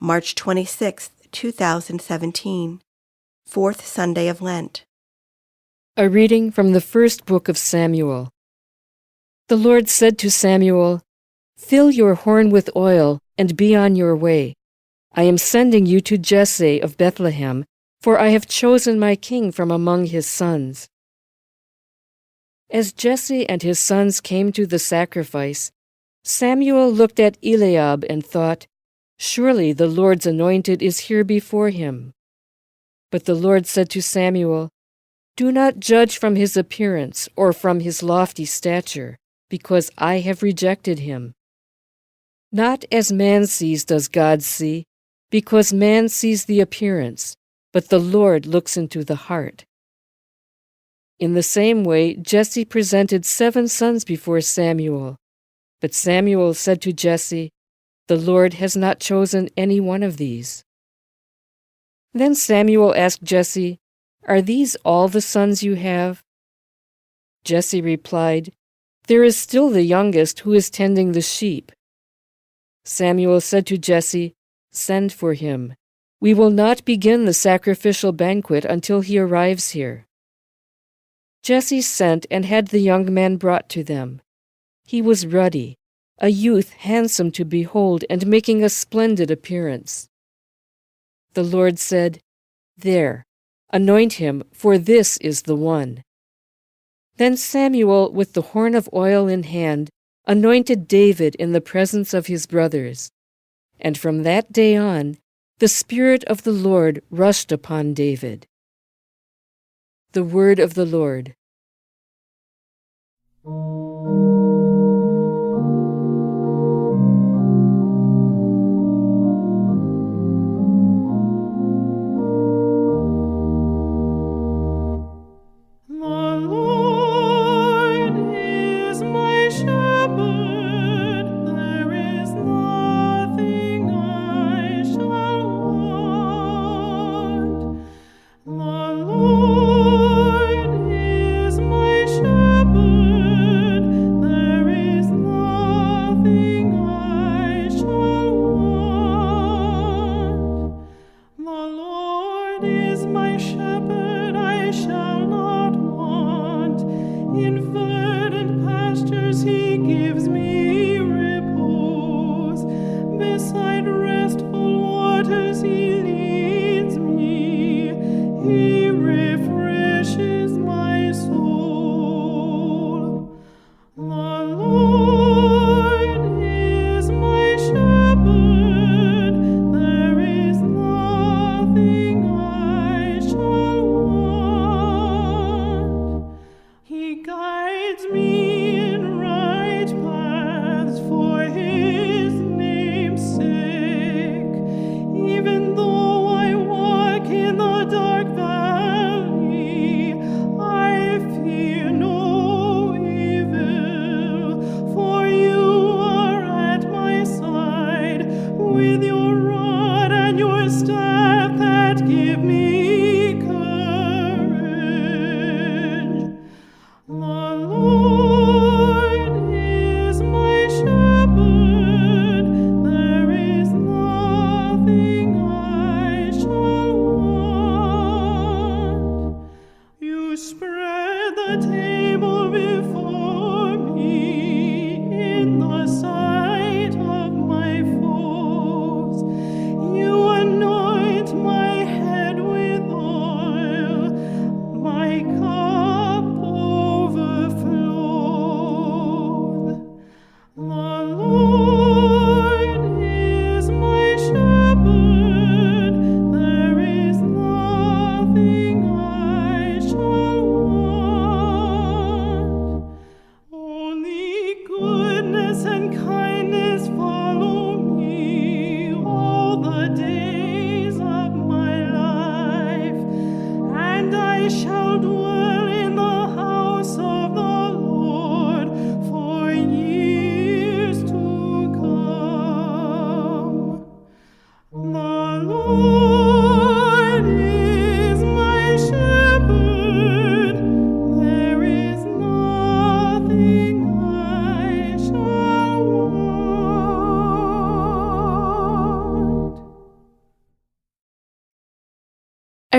March 26, 2017, Fourth Sunday of Lent. A reading from the first book of Samuel. The Lord said to Samuel, "Fill your horn with oil and be on your way. I am sending you to Jesse of Bethlehem, for I have chosen my king from among his sons." As Jesse and his sons came to the sacrifice, Samuel looked at Eliab and thought, "Surely the Lord's anointed is here before him." But the Lord said to Samuel, "Do not judge from his appearance or from his lofty stature, because I have rejected him. Not as man sees does God see, because man sees the appearance, but the Lord looks into the heart." In the same way, Jesse presented 7 sons before Samuel. But Samuel said to Jesse, "The Lord has not chosen any one of these." Then Samuel asked Jesse, "Are these all the sons you have?" Jesse replied, "There is still the youngest who is tending the sheep." Samuel said to Jesse, "Send for him. We will not begin the sacrificial banquet until he arrives here." Jesse sent and had the young man brought to them. He was ruddy, a youth handsome to behold and making a splendid appearance. The Lord said, "There, anoint him, for this is the one." Then Samuel, with the horn of oil in hand, anointed David in the presence of his brothers. And from that day on, the Spirit of the Lord rushed upon David. The word of the Lord.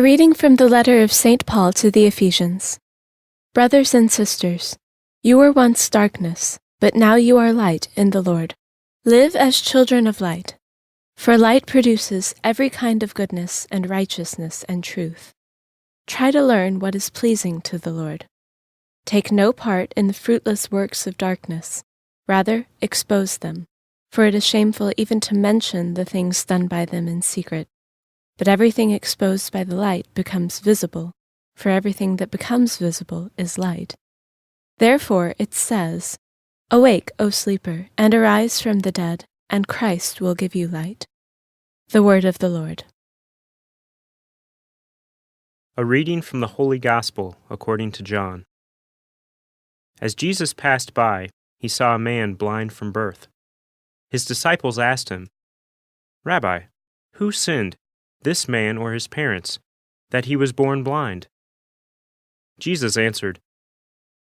A reading from the letter of St. Paul to the Ephesians. Brothers and sisters, you were once darkness, but now you are light in the Lord. Live as children of light, for light produces every kind of goodness and righteousness and truth. Try to learn what is pleasing to the Lord. Take no part in the fruitless works of darkness, rather expose them, for it is shameful even to mention the things done by them in secret. But everything exposed by the light becomes visible, for everything that becomes visible is light. Therefore it says, "Awake, O sleeper, and arise from the dead, and Christ will give you light." The word of the Lord. A reading from the Holy Gospel according to John. As Jesus passed by, he saw a man blind from birth. His disciples asked him, "Rabbi, who sinned, this man or his parents, that he was born blind?" Jesus answered,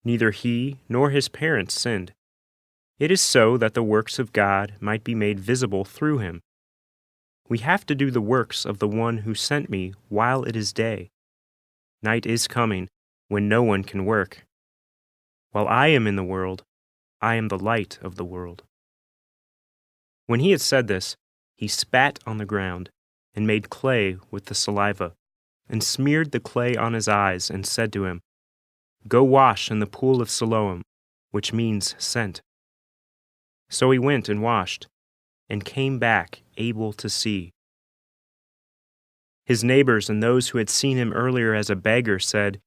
"Neither he nor his parents sinned. It is so that the works of God might be made visible through him. We have to do the works of the one who sent me while it is day. Night is coming when no one can work. While I am in the world, I am the light of the world." When he had said this, he spat on the ground and made clay with the saliva, and smeared the clay on his eyes, and said to him, "Go wash in the pool of Siloam," which means sent. So he went and washed, and came back able to see. His neighbors and those who had seen him earlier as a beggar said,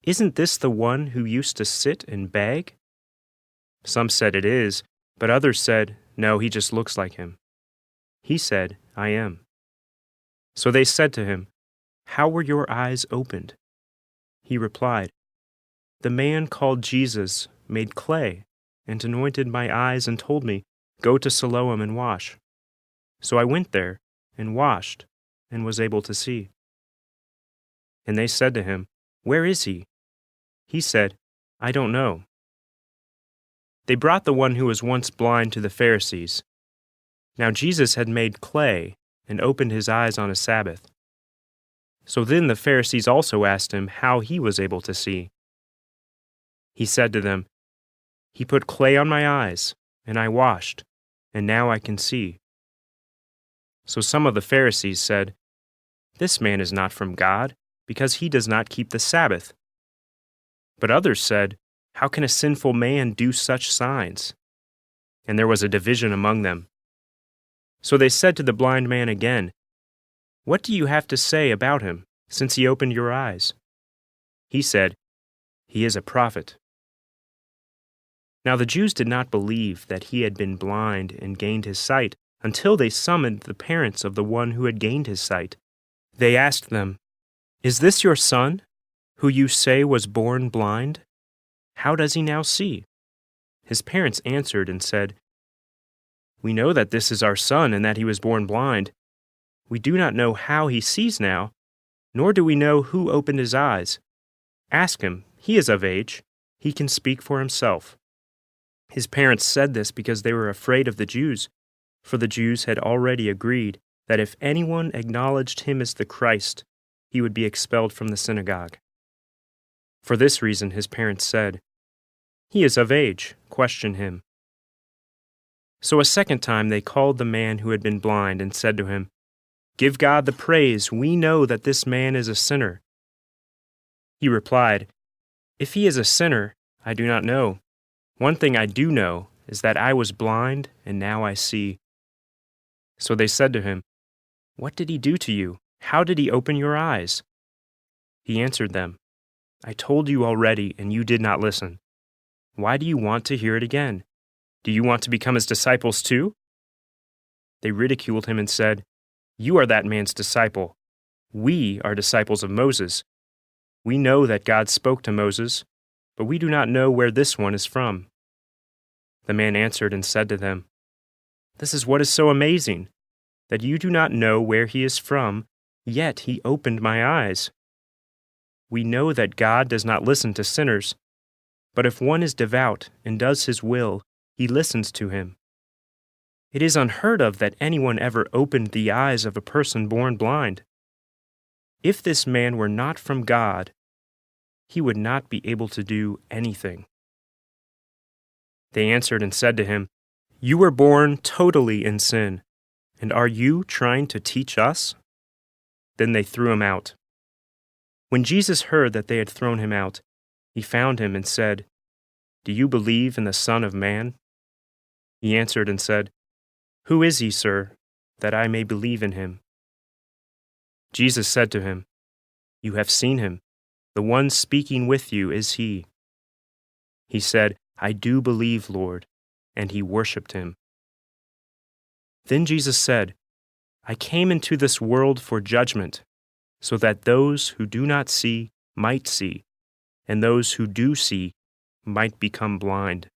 "Isn't this the one who used to sit and beg?" Some said it is, but others said, "No, he just looks like him." He said, "I am." So they said to him, "How were your eyes opened?" He replied, "The man called Jesus made clay and anointed my eyes and told me, 'Go to Siloam and wash.' So I went there and washed and was able to see." And they said to him, "Where is he?" He said, "I don't know." They brought the one who was once blind to the Pharisees. Now Jesus had made clay and opened his eyes on a Sabbath. So then the Pharisees also asked him how he was able to see. He said to them, "He put clay on my eyes, and I washed, and now I can see." So some of the Pharisees said, "This man is not from God, because he does not keep the Sabbath." But others said, "How can a sinful man do such signs?" And there was a division among them. So they said to the blind man again, "What do you have to say about him, since he opened your eyes?" He said, "He is a prophet." Now the Jews did not believe that he had been blind and gained his sight until they summoned the parents of the one who had gained his sight. They asked them, "Is this your son, who you say was born blind? How does he now see?" His parents answered and said, "We know that this is our son and that he was born blind. We do not know how he sees now, nor do we know who opened his eyes. Ask him, he is of age. He can speak for himself." His parents said this because they were afraid of the Jews, for the Jews had already agreed that if anyone acknowledged him as the Christ, he would be expelled from the synagogue. For this reason his parents said, "He is of age, question him." So a second time they called the man who had been blind and said to him, "Give God the praise, we know that this man is a sinner." He replied, "If he is a sinner, I do not know. One thing I do know is that I was blind and now I see." So they said to him, "What did he do to you? How did he open your eyes?" He answered them, "I told you already and you did not listen. Why do you want to hear it again? Do you want to become his disciples too?" They ridiculed him and said, "You are that man's disciple. We are disciples of Moses. We know that God spoke to Moses, but we do not know where this one is from." The man answered and said to them, "This is what is so amazing, that you do not know where he is from, yet he opened my eyes. We know that God does not listen to sinners, but if one is devout and does his will, he listens to him. It is unheard of that anyone ever opened the eyes of a person born blind. If this man were not from God, he would not be able to do anything." They answered and said to him, "You were born totally in sin, and are you trying to teach us?" Then they threw him out. When Jesus heard that they had thrown him out, he found him and said, "Do you believe in the Son of Man?" He answered and said, "Who is he, sir, that I may believe in him?" Jesus said to him, "You have seen him. The one speaking with you is he." He said, "I do believe, Lord," and he worshipped him. Then Jesus said, "I came into this world for judgment, so that those who do not see might see, and those who do see might become blind."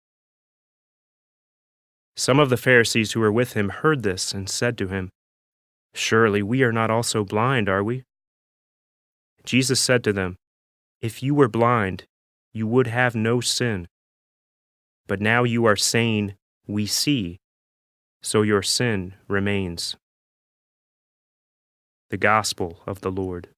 Some of the Pharisees who were with him heard this and said to him, "Surely we are not also blind, are we?" Jesus said to them, "If you were blind, you would have no sin. But now you are saying, 'We see,' so your sin remains." The Gospel of the Lord.